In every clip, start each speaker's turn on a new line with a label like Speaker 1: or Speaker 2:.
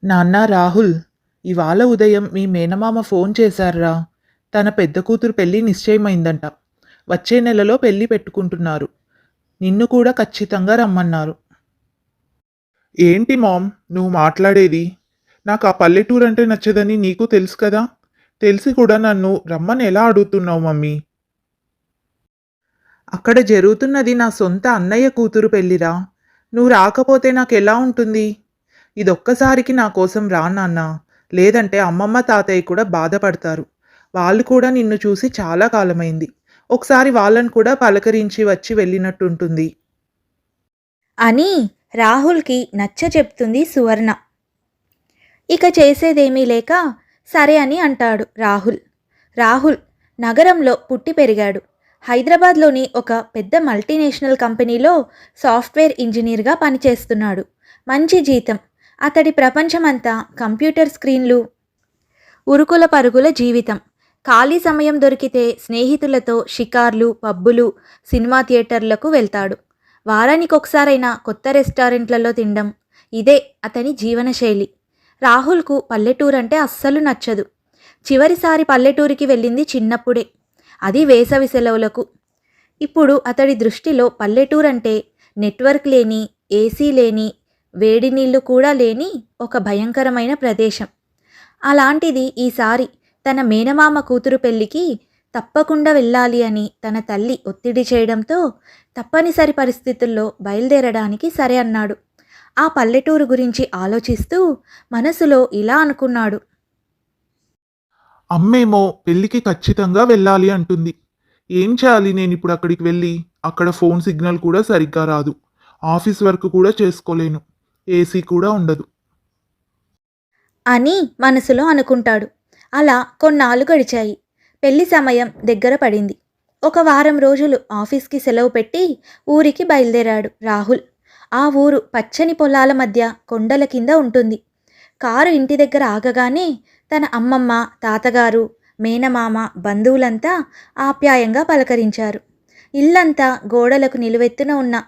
Speaker 1: నాన్నా రాహుల్, ఇవాళ ఉదయం మీ మేనమామ ఫోన్ చేశార్రా. తన పెద్ద కూతురు పెళ్లి నిశ్చయమైందంట. వచ్చే నెలలో పెళ్లి పెట్టుకుంటున్నారు. నిన్ను కూడా ఖచ్చితంగా రమ్మన్నారు. ఏంటి మామ్ నువ్వు మాట్లాడేది? నాకు ఆ పల్లెటూరు అంటే నచ్చదని నీకు తెలుసు కదా. తెలిసి కూడా నన్ను రమ్మని ఎలా అడుగుతున్నావు మమ్మీ? అక్కడ జరుగుతున్నది నా సొంత అన్నయ్య కూతురు పెళ్లిరా. నువ్వు రాకపోతే నాకెలా ఉంటుంది? ఇదొక్కసారికి నా కోసం రా నాన్న. లేదంటే అమ్మమ్మ తాతయ్య కూడా బాధపడతారు. వాళ్ళు కూడా నిన్ను చూసి చాలా కాలమైంది. ఒకసారి వాళ్ళని కూడా పలకరించి వచ్చి వెళ్ళినట్టుంటుంది.
Speaker 2: అని రాహుల్కి నచ్చచెప్తుంది సువర్ణ. ఇక చేసేదేమీ లేక సరే అని అంటాడు రాహుల్. రాహుల్ నగరంలో పుట్టి పెరిగాడు. హైదరాబాద్లోని ఒక పెద్ద మల్టీనేషనల్ కంపెనీలో సాఫ్ట్వేర్ ఇంజనీర్గా పనిచేస్తున్నాడు. మంచి జీతం. అతడి ప్రపంచమంతా కంప్యూటర్ స్క్రీన్లు, ఉరుకుల పరుగుల జీవితం. ఖాళీ సమయం దొరికితే స్నేహితులతో షికార్లు, పబ్బులు, సినిమా థియేటర్లకు వెళ్తాడు. వారానికి ఒకసారైనా కొత్త రెస్టారెంట్లలో తినడం, ఇదే అతని జీవనశైలి. రాహుల్కు పల్లెటూరంటే అస్సలు నచ్చదు. చివరిసారి పల్లెటూరికి వెళ్ళింది చిన్నప్పుడే, అది వేసవి సెలవులకు. ఇప్పుడు అతడి దృష్టిలో పల్లెటూరంటే నెట్వర్క్ లేని, ఏసీ లేని, వేడి నీళ్లు కూడా లేని ఒక భయంకరమైన ప్రదేశం. అలాంటిది ఈసారి తన మేనమామ కూతురు పెళ్లికి తప్పకుండా వెళ్ళాలి అని తన తల్లి ఒత్తిడి చేయడంతో తప్పనిసరి పరిస్థితుల్లో బయలుదేరడానికి సరే అన్నాడు. ఆ పల్లెటూరు గురించి ఆలోచిస్తూ మనసులో ఇలా అనుకున్నాడు.
Speaker 1: అమ్మేమో పెళ్లికి ఖచ్చితంగా వెళ్ళాలి అంటుంది. ఏం చేయాలి నేను ఇప్పుడు అక్కడికి వెళ్ళి? అక్కడ ఫోన్ సిగ్నల్ కూడా సరిగ్గా రాదు. ఆఫీస్ వర్క్ కూడా చేసుకోలేను. ఏసీ కూడా ఉండదు.
Speaker 2: అని మనసులో అనుకుంటాడు. అలా కొన్నాళ్ళు గడిచాయి. పెళ్లి సమయం దగ్గర పడింది. ఒక వారం రోజులు ఆఫీస్కి సెలవు పెట్టి ఊరికి బయలుదేరాడు రాహుల్. ఆ ఊరు పచ్చని పొలాల మధ్య కొండల కింద ఉంటుంది. కారు ఇంటి దగ్గర ఆగగానే తన అమ్మమ్మ, తాతగారు, మేనమామ, బంధువులంతా ఆప్యాయంగా పలకరించారు. ఇల్లంతా గోడలకు నిలువెత్తున ఉన్న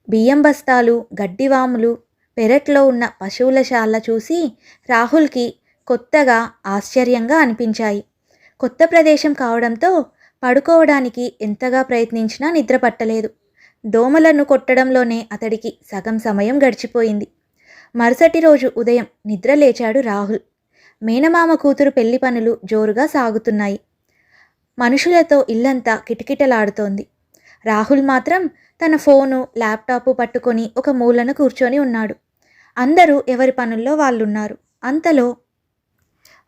Speaker 2: బియ్యం బస్తాలు, గడ్డివాములు, పెరట్లో ఉన్న పశువుల శాల చూసి రాహుల్కి కొత్తగా ఆశ్చర్యంగా అనిపించాయి. కొత్త ప్రదేశం కావడంతో పడుకోవడానికి ఎంతగా ప్రయత్నించినా నిద్ర పట్టలేదు. దోమలను కొట్టడంలోనే అతడికి సగం సమయం గడిచిపోయింది. మరుసటి రోజు ఉదయం నిద్ర లేచాడు రాహుల్. మేనమామ కూతురు పెళ్లి పనులు జోరుగా సాగుతున్నాయి. మనుషులతో ఇల్లంతా కిటకిటలాడుతోంది. రాహుల్ మాత్రం తన ఫోను, ల్యాప్టాపు పట్టుకొని ఒక మూలన కూర్చొని ఉన్నాడు. అందరూ ఎవరి పనుల్లో వాళ్ళున్నారు. అంతలో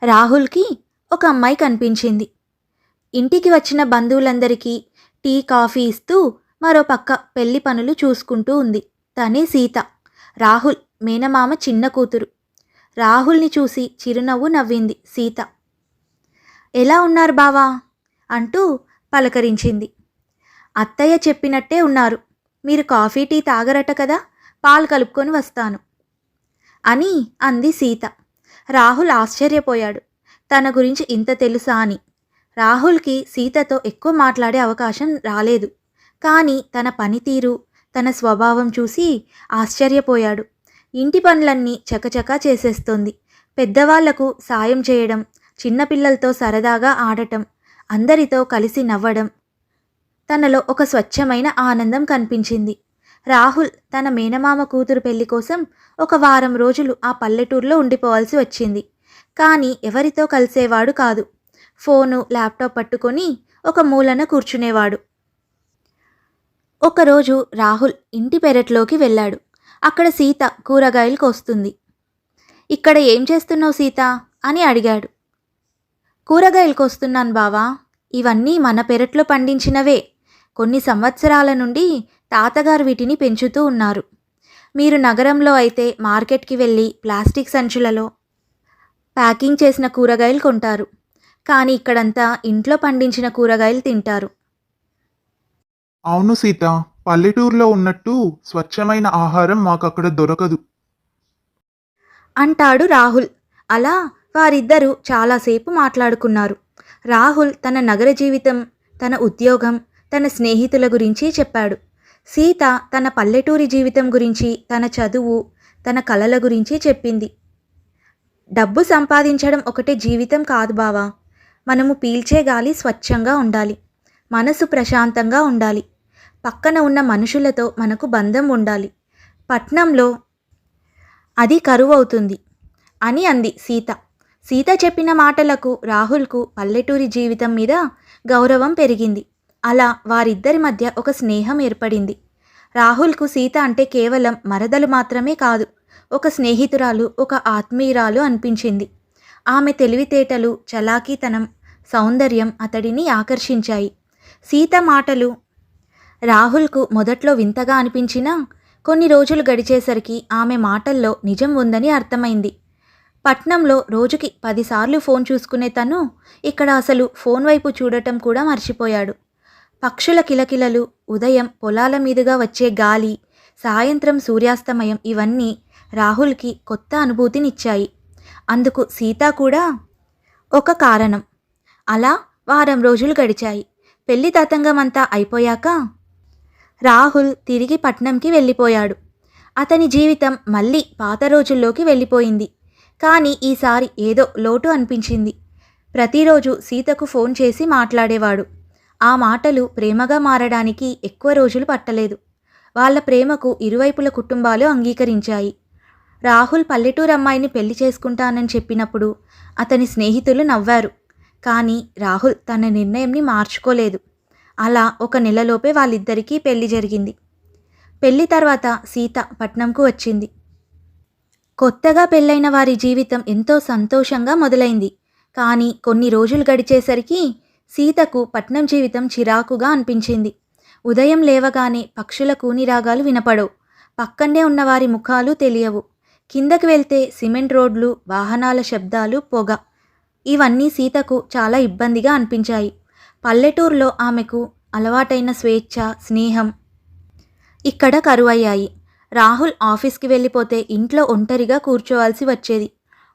Speaker 2: రాహుల్కి ఒక అమ్మాయి కనిపించింది. ఇంటికి వచ్చిన బంధువులందరికీ టీ, కాఫీ ఇస్తూ మరో పక్క పెళ్లి పనులు చూసుకుంటూ ఉంది. తనే సీత, రాహుల్ మేనమామ చిన్న కూతురు. రాహుల్ని చూసి చిరునవ్వు నవ్వింది సీత. ఎలా ఉన్నారు బావా అంటూ పలకరించింది. అత్తయ్య చెప్పినట్టే ఉన్నారు. మీరు కాఫీ టీ తాగరట కదా, పాలు కలుపుకొని వస్తాను అని అంది సీత. రాహుల్ ఆశ్చర్యపోయాడు. తన గురించి ఇంత తెలుసా అని. రాహుల్కి సీతతో ఎక్కువ మాట్లాడే అవకాశం రాలేదు. కానీ తన పనితీరు, తన స్వభావం చూసి ఆశ్చర్యపోయాడు. ఇంటి పనులన్నీ చకచకా చేసేస్తోంది. పెద్దవాళ్లకు సాయం చేయడం, చిన్నపిల్లలతో సరదాగా ఆడటం, అందరితో కలిసి నవ్వడం, తనలో ఒక స్వచ్ఛమైన ఆనందం కనిపించింది. రాహుల్ తన మేనమామ కూతురు పెళ్లి కోసం ఒక వారం రోజులు ఆ పల్లెటూరులో ఉండిపోవాల్సి వచ్చింది. కానీ ఎవరితో కలిసేవాడు కాదు. ఫోను, ల్యాప్టాప్ పట్టుకొని ఒక మూలన కూర్చునేవాడు. ఒకరోజు రాహుల్ ఇంటి పెరట్లోకి వెళ్ళాడు. అక్కడ సీత కూరగాయలు కోస్తుంది. ఇక్కడ ఏం చేస్తున్నావు సీత అని అడిగాడు. కూరగాయలు కోస్తున్నాను బావా. ఇవన్నీ మన పెరట్లో పండించినవే. కొన్ని సంవత్సరాల నుండి తాతగారు వీటిని పెంచుతూ ఉన్నారు. మీరు నగరంలో అయితే మార్కెట్కి వెళ్ళి ప్లాస్టిక్ సంచులలో ప్యాకింగ్ చేసిన కూరగాయలు కొంటారు. కానీ ఇక్కడంతా ఇంట్లో పండించిన కూరగాయలు తింటారు.
Speaker 1: అవును సీత, పల్లెటూరులో ఉన్నట్టు స్వచ్ఛమైన ఆహారం మాకక్కడ దొరకదు.
Speaker 2: అంటాడు రాహుల్. అలా వారిద్దరూ చాలాసేపు మాట్లాడుకున్నారు. రాహుల్ తన నగర జీవితం, తన ఉద్యోగం, తన స్నేహితుల గురించి చెప్పాడు. సీత తన పల్లెటూరి జీవితం గురించి, తన చదువు, తన కలల గురించి చెప్పింది. డబ్బు సంపాదించడం ఒకటే జీవితం కాదు బావా. మనము పీల్చే గాలి స్వచ్ఛంగా ఉండాలి. మనసు ప్రశాంతంగా ఉండాలి. పక్కన ఉన్న మనుషులతో మనకు బంధం ఉండాలి. పట్నంలో అది కరువవుతుంది అని అంది సీత. సీత చెప్పిన మాటలకు రాహుల్కు పల్లెటూరి జీవితం మీద గౌరవం పెరిగింది. అలా వారిద్దరి మధ్య ఒక స్నేహం ఏర్పడింది. రాహుల్కు సీత అంటే కేవలం మరదలు మాత్రమే కాదు, ఒక స్నేహితురాలు, ఒక ఆత్మీయురాలు అనిపించింది. ఆమె తెలివితేటలు, చలాకీతనం, సౌందర్యం అతడిని ఆకర్షించాయి. సీత మాటలు రాహుల్కు మొదట్లో వింతగా అనిపించినా కొన్ని రోజులు గడిచేసరికి ఆమె మాటల్లో నిజం ఉందని అర్థమైంది. పట్నంలో రోజుకి 10 సార్లు ఫోన్ చూసుకునే తను ఇక్కడ అసలు ఫోన్ వైపు చూడటం కూడా మర్చిపోయాడు. పక్షుల కిలకిలలు, ఉదయం పొలాల మీదుగా వచ్చే గాలి, సాయంత్రం సూర్యాస్తమయం ఇవన్నీ రాహుల్కి కొత్త అనుభూతినిచ్చాయి. అందుకు సీత కూడా ఒక కారణం. అలా వారం రోజులు గడిచాయి. పెళ్లి తతంగమంతా అయిపోయాక రాహుల్ తిరిగి పట్నంకి వెళ్ళిపోయాడు. అతని జీవితం మళ్ళీ పాత రోజుల్లోకి వెళ్ళిపోయింది. కానీ ఈసారి ఏదో లోటు అనిపించింది. ప్రతిరోజు సీతకు ఫోన్ చేసి మాట్లాడేవాడు. ఆ మాటలు ప్రేమగా మారడానికి ఎక్కువ రోజులు పట్టలేదు. వాళ్ళ ప్రేమకు ఇరువైపుల కుటుంబాలు అంగీకరించాయి. రాహుల్ పల్లెటూరు అమ్మాయిని పెళ్లి చేసుకుంటానని చెప్పినప్పుడు అతని స్నేహితులు నవ్వారు. కానీ రాహుల్ తన నిర్ణయంని మార్చుకోలేదు. అలా 1 నెలలోపే వాళ్ళిద్దరికీ పెళ్లి జరిగింది. పెళ్లి తర్వాత సీత పట్నంకు వచ్చింది. కొత్తగా పెళ్ళైన వారి జీవితం ఎంతో సంతోషంగా మొదలైంది. కానీ కొన్ని రోజులు గడిచేసరికి సీతకు పట్నం జీవితం చిరాకుగా అనిపించింది. ఉదయం లేవగానే పక్షుల కూనిరాగాలు వినపడవు. పక్కనే ఉన్నవారి ముఖాలు తెలియవు. కిందకి వెళ్తే సిమెంట్ రోడ్లు, వాహనాల శబ్దాలు, పొగ. ఇవన్నీ సీతకు చాలా ఇబ్బందిగా అనిపించాయి. పల్లెటూరులో ఆమెకు అలవాటైన స్వేచ్ఛ, స్నేహం ఇక్కడ కరువయ్యాయి. రాహుల్ ఆఫీస్కి వెళ్ళిపోతే ఇంట్లో ఒంటరిగా కూర్చోవాల్సి వచ్చేది.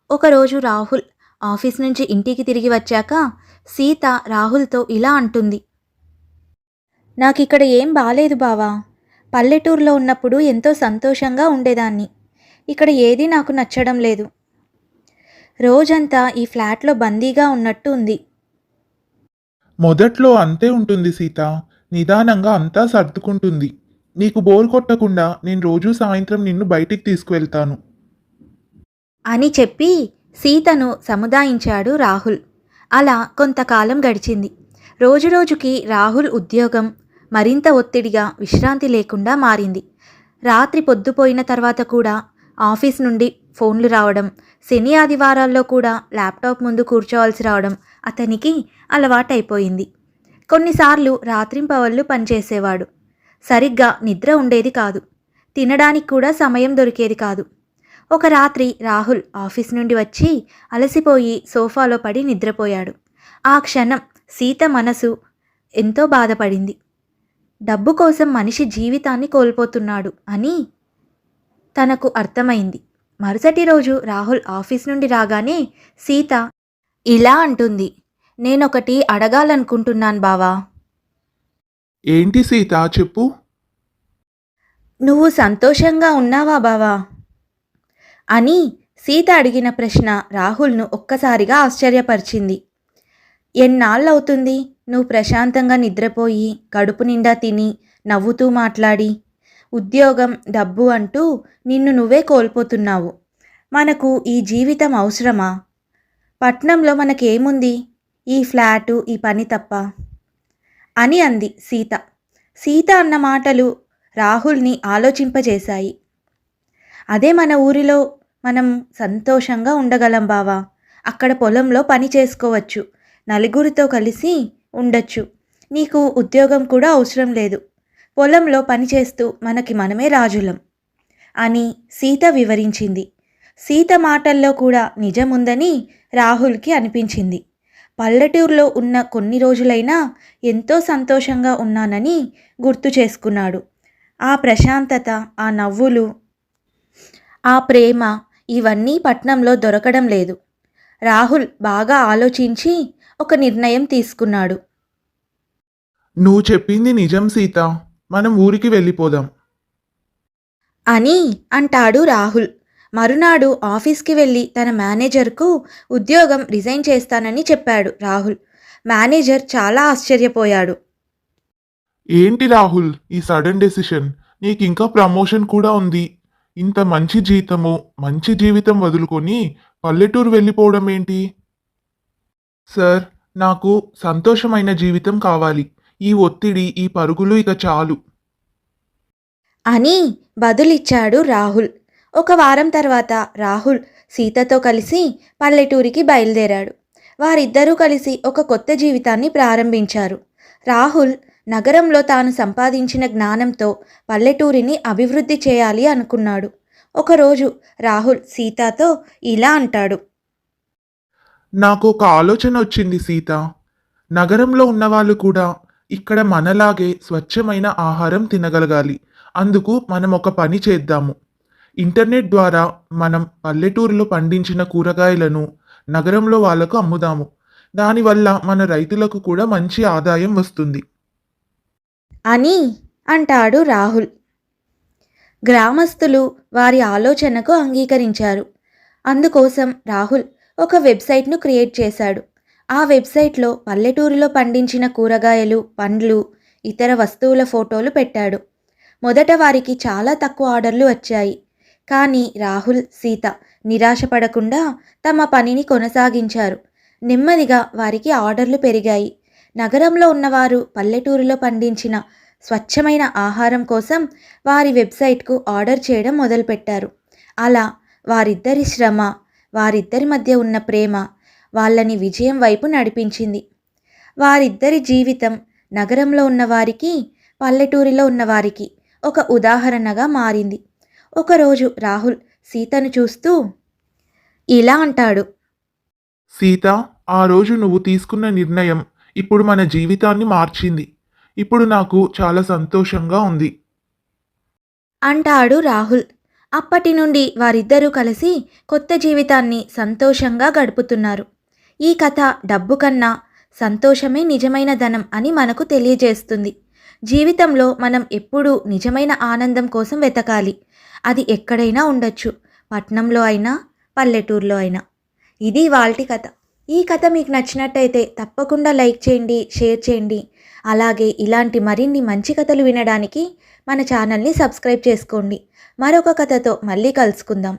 Speaker 2: ఒకరోజు రాహుల్ ఆఫీస్ నుంచి ఇంటికి తిరిగి వచ్చాక సీత రాహుల్తో ఇలా అంటుంది. నాకిక్కడ ఏం బాలేదు బావా. పల్లెటూరులో ఉన్నప్పుడు ఎంతో సంతోషంగా ఉండేదాన్ని. ఇక్కడ ఏదీ నాకు నచ్చడం లేదు. రోజంతా ఈ ఫ్లాట్లో బందీగా ఉన్నట్టు ఉంది.
Speaker 1: మొదట్లో అంతే ఉంటుంది సీత. నిదానంగా అంతా సర్దుకుంటుంది. నీకు బోర్ కొట్టకుండా నేను రోజూ సాయంత్రం నిన్ను బయటికి తీసుకువెళ్తాను
Speaker 2: అని చెప్పి సీతను సముదాయించాడు రాహుల్. అలా కొంతకాలం గడిచింది. రోజురోజుకి రాహుల్ ఉద్యోగం మరింత ఒత్తిడిగా, విశ్రాంతి లేకుండా మారింది. రాత్రి పొద్దుపోయిన తర్వాత కూడా ఆఫీస్ నుండి ఫోన్లు రావడం, శని ఆదివారాల్లో కూడా ల్యాప్టాప్ ముందు కూర్చోవాల్సి రావడం అతనికి అలవాటైపోయింది. కొన్నిసార్లు రాత్రింపవళ్ళు పనిచేసేవాడు. సరిగ్గా నిద్ర ఉండేది కాదు. తినడానికి కూడా సమయం దొరికేది కాదు. ఒక రాత్రి రాహుల్ ఆఫీస్ నుండి వచ్చి అలసిపోయి సోఫాలో పడి నిద్రపోయాడు. ఆ క్షణం సీత మనసు ఎంతో బాధపడింది. డబ్బు కోసం మనిషి జీవితాన్ని కోల్పోతున్నాడు అని తనకు అర్థమైంది. మరుసటి రోజు రాహుల్ ఆఫీస్ నుండి రాగానే సీత ఇలా అంటుంది. నేనొకటి అడగాలనుకుంటున్నాను బావా.
Speaker 1: ఏంటి సీత, చెప్పు.
Speaker 2: నువ్వు సంతోషంగా ఉన్నావా బావా అని సీత అడిగిన ప్రశ్న రాహుల్ను ఒక్కసారిగా ఆశ్చర్యపరిచింది. ఎన్నాళ్ళవుతుంది నువ్వు ప్రశాంతంగా నిద్రపోయి, కడుపు నిండా తిని, నవ్వుతూ మాట్లాడి? ఉద్యోగం, డబ్బు అంటూ నిన్ను నువ్వే కోల్పోతున్నావు. మనకు ఈ జీవితం అవసరమా? పట్నంలో మనకేముంది? ఈ ఫ్లాటు, ఈ పని తప్ప అని అంది సీత. సీత అన్న మాటలు రాహుల్ని ఆలోచింపజేశాయి. అదే మన ఊరిలో మనం సంతోషంగా ఉండగలం బావా. అక్కడ పొలంలో పని చేసుకోవచ్చు, నలుగురితో కలిసి ఉండొచ్చు. నీకు ఉద్యోగం కూడా అవసరం లేదు. పొలంలో పనిచేస్తూ మనకి మనమే రాజులం అని సీత వివరించింది. సీత మాటల్లో కూడా నిజముందని రాహుల్కి అనిపించింది. పల్లెటూరులో ఉన్న కొన్ని రోజులైనా ఎంతో సంతోషంగా ఉన్నానని గుర్తు చేసుకున్నాడు. ఆ ప్రశాంతత, ఆ నవ్వులు, ఆ ప్రేమ ఇవన్నీ పట్నంలో దొరకడం లేదు. రాహుల్ బాగా ఆలోచించి ఒక నిర్ణయం తీసుకున్నాడు.
Speaker 1: నువ్వు చెప్పింది నిజం సీత, మనం ఊరికి వెళ్ళిపోదాం
Speaker 2: అని అంటాడు రాహుల్. మరునాడు ఆఫీస్కి వెళ్ళి తన మేనేజర్కు ఉద్యోగం రిజైన్ చేస్తానని చెప్పాడు రాహుల్. మేనేజర్ చాలా ఆశ్చర్యపోయాడు.
Speaker 3: ఏంటి రాహుల్ ఈ సడన్ డెసిషన్? నీకింకా ప్రమోషన్ కూడా ఉంది. ఇంత మంచి జీతము, మంచి జీవితం వదులుకొని పల్లెటూరు వెళ్ళిపోవడం ఏంటి? సార్, నాకు సంతోషమైన జీవితం కావాలి. ఈ ఒత్తిడి, ఈ పరుగులు ఇక చాలు.
Speaker 2: అని బదులిచ్చాడు రాహుల్. ఒక వారం తర్వాత రాహుల్ సీతతో కలిసి పల్లెటూరికి బయలుదేరాడు. వారిద్దరూ కలిసి ఒక కొత్త జీవితాన్ని ప్రారంభించారు. రాహుల్ నగరంలో తాను సంపాదించిన జ్ఞానంతో పల్లెటూరిని అభివృద్ధి చేయాలి అనుకున్నాడు. ఒకరోజు రాహుల్ సీతతో ఇలా అంటాడు.
Speaker 3: నాకు ఒక ఆలోచన వచ్చింది సీత. నగరంలో ఉన్నవాళ్ళు కూడా ఇక్కడ మనలాగే స్వచ్ఛమైన ఆహారం తినగలగాలి. అందుకు మనం ఒక పని చేద్దాము. ఇంటర్నెట్ ద్వారా మనం పల్లెటూరులో పండించిన కూరగాయలను నగరంలో వాళ్ళకు అమ్ముదాము. దానివల్ల మన రైతులకు కూడా మంచి ఆదాయం వస్తుంది.
Speaker 2: అని అంటాడు రాహుల్. గ్రామస్తులు వారి ఆలోచనకు అంగీకరించారు. అందుకోసం రాహుల్ ఒక వెబ్సైట్ను క్రియేట్ చేశాడు. ఆ వెబ్సైట్లో పల్లెటూరులో పండించిన కూరగాయలు, పండ్లు, ఇతర వస్తువుల ఫోటోలు పెట్టాడు. మొదట వారికి చాలా తక్కువ ఆర్డర్లు వచ్చాయి. కానీ రాహుల్, సీత నిరాశపడకుండా తమ పనిని కొనసాగించారు. నెమ్మదిగా వారికి ఆర్డర్లు పెరిగాయి. నగరంలో ఉన్నవారు పల్లెటూరులో పండించిన స్వచ్ఛమైన ఆహారం కోసం వారి వెబ్సైట్కు ఆర్డర్ చేయడం మొదలుపెట్టారు. అలా వారిద్దరి శ్రమ, వారిద్దరి మధ్య ఉన్న ప్రేమ వాళ్ళని విజయం వైపు నడిపించింది. వారిద్దరి జీవితం నగరంలో ఉన్నవారికి, పల్లెటూరిలో ఉన్నవారికి ఒక ఉదాహరణగా మారింది. ఒకరోజు రాహుల్ సీతను చూస్తూ ఇలా అంటాడు.
Speaker 3: సీత, ఆ రోజు నువ్వు తీసుకున్న నిర్ణయం ఇప్పుడు మన జీవితాన్ని మార్చింది. ఇప్పుడు నాకు చాలా సంతోషంగా ఉంది.
Speaker 2: అంటాడు రాహుల్. అప్పటి నుండి వారిద్దరూ కలిసి కొత్త జీవితాన్ని సంతోషంగా గడుపుతున్నారు. ఈ కథ డబ్బు కన్నా సంతోషమే నిజమైన ధనం అని మనకు తెలియజేస్తుంది. జీవితంలో మనం ఎప్పుడూ నిజమైన ఆనందం కోసం వెతకాలి. అది ఎక్కడైనా ఉండొచ్చు, పట్నంలో అయినా, పల్లెటూరులో అయినా. ఇది ఇవాల్టి కథ. ఈ కథ మీకు నచ్చినట్టయితే తప్పకుండా లైక్ చేయండి, షేర్ చేయండి. అలాగే ఇలాంటి మరిన్ని మంచి కథలు వినడానికి మన ఛానల్ని సబ్స్క్రైబ్ చేసుకోండి. మరొక కథతో మళ్ళీ కలుసుకుందాం.